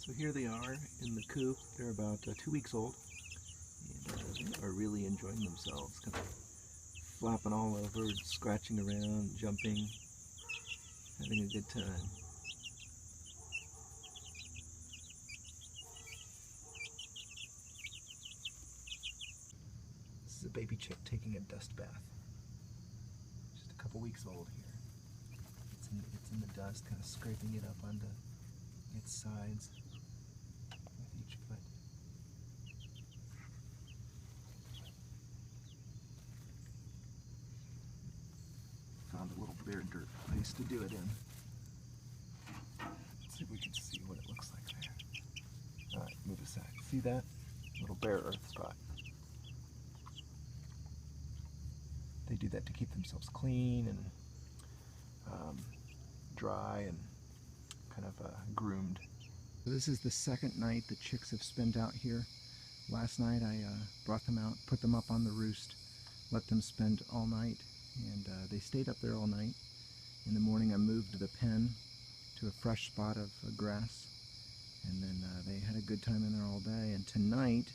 So here they are in the coop. They're about 2 weeks old and are really enjoying themselves, kind of flopping all over, scratching around, jumping, having a good time. This is a baby chick taking a dust bath. Just a couple weeks old here. It's in the dust, kind of scraping it up onto its sides with each foot. Found a little bare dirt place to do it in. Let's see if we can see what it looks like there. Alright, move aside. See that? Little bare earth spot. They do that to keep themselves clean and dry and kind of groomed. So this is the second night the chicks have spent out here. Last night I brought them out, put them up on the roost, let them spend all night, and they stayed up there all night. In the morning I moved the pen to a fresh spot of grass, and then they had a good time in there all day. And tonight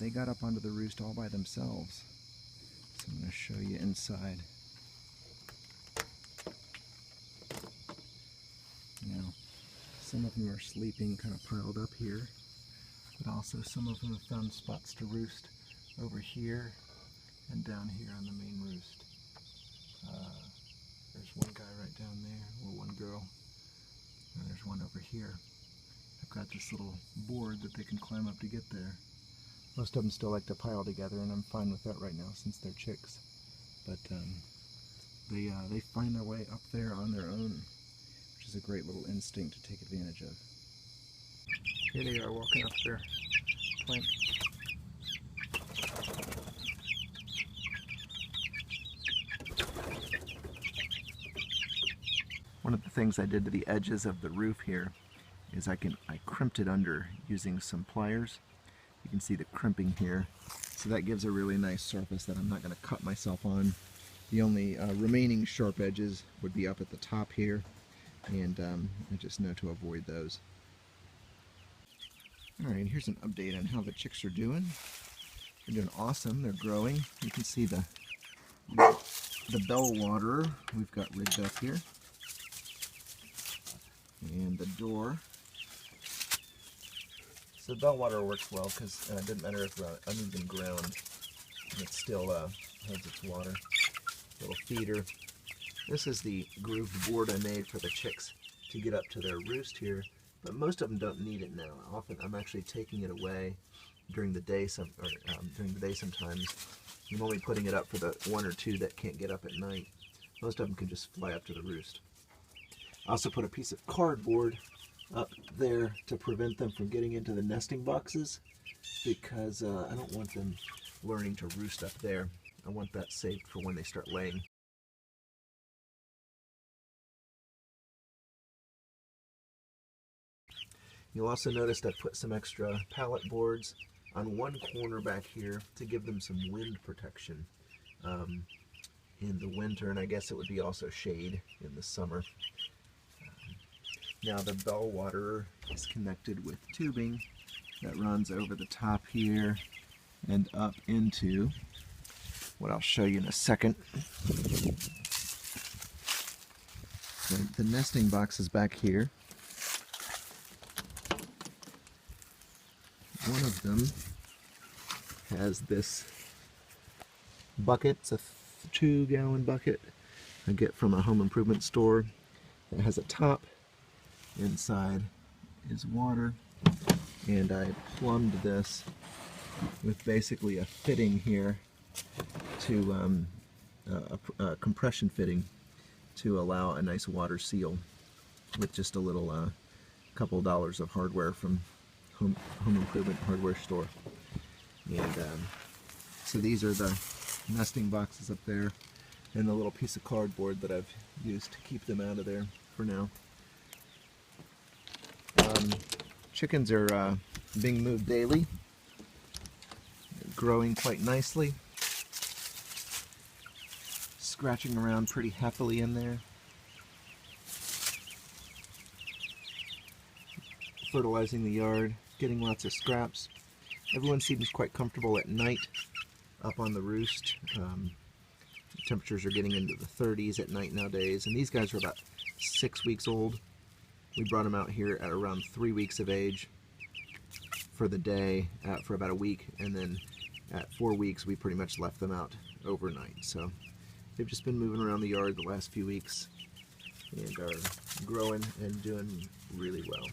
they got up onto the roost all by themselves. So I'm going to show you inside. Now, some of them are sleeping kind of piled up here, but also some of them have found spots to roost over here and down here on the main roost. There's one guy right down there, or one girl, and there's one over here. I've got this little board that they can climb up to get there. Most of them still like to pile together, and I'm fine with that right now since they're chicks. But they find their way up there on their own, which is a great little instinct to take advantage of. Here they are walking up their plank. One of the things I did to the edges of the roof here is I crimped it under using some pliers. You can see the crimping here. So that gives a really nice surface that I'm not going to cut myself on. The only remaining sharp edges would be up at the top here, and I just know to avoid those. Alright, here's an update on how the chicks are doing. They're doing awesome. They're growing. You can see the bell waterer we've got rigged up here. And the door. So the bell waterer works well because it doesn't matter if uneven ground, it still holds its water. Little feeder. This is the grooved board I made for the chicks to get up to their roost here, but most of them don't need it now. Often I'm actually taking it away during the day, sometimes. I'm only putting it up for the one or two that can't get up at night. Most of them can just fly up to the roost. I also put a piece of cardboard up there to prevent them from getting into the nesting boxes, because I don't want them learning to roost up there. I want that saved for when they start laying. You'll also notice I put some extra pallet boards on one corner back here to give them some wind protection in the winter, and I guess it would be also shade in the summer. Now the bell waterer is connected with tubing that runs over the top here and up into what I'll show you in a second. The nesting box is back here. One of them has this bucket. It's a 2-gallon bucket I get from a home improvement store. It has a top. Inside is water, and I plumbed this with basically a fitting here to a compression fitting to allow a nice water seal with just a little couple dollars of hardware from home improvement hardware store. And so these are the nesting boxes up there, and the little piece of cardboard that I've used to keep them out of there for now. Chickens are being moved daily. They're growing quite nicely. Scratching around pretty happily in there. fertilizing the yard, getting lots of scraps. Everyone seems quite comfortable at night up on the roost. Temperatures are getting into the 30s at night nowadays, and these guys are about 6 weeks old. We brought them out here at around 3 weeks of age for the day, for about a week, and then at 4 weeks we pretty much left them out overnight. So they've just been moving around the yard the last few weeks and are growing and doing really well.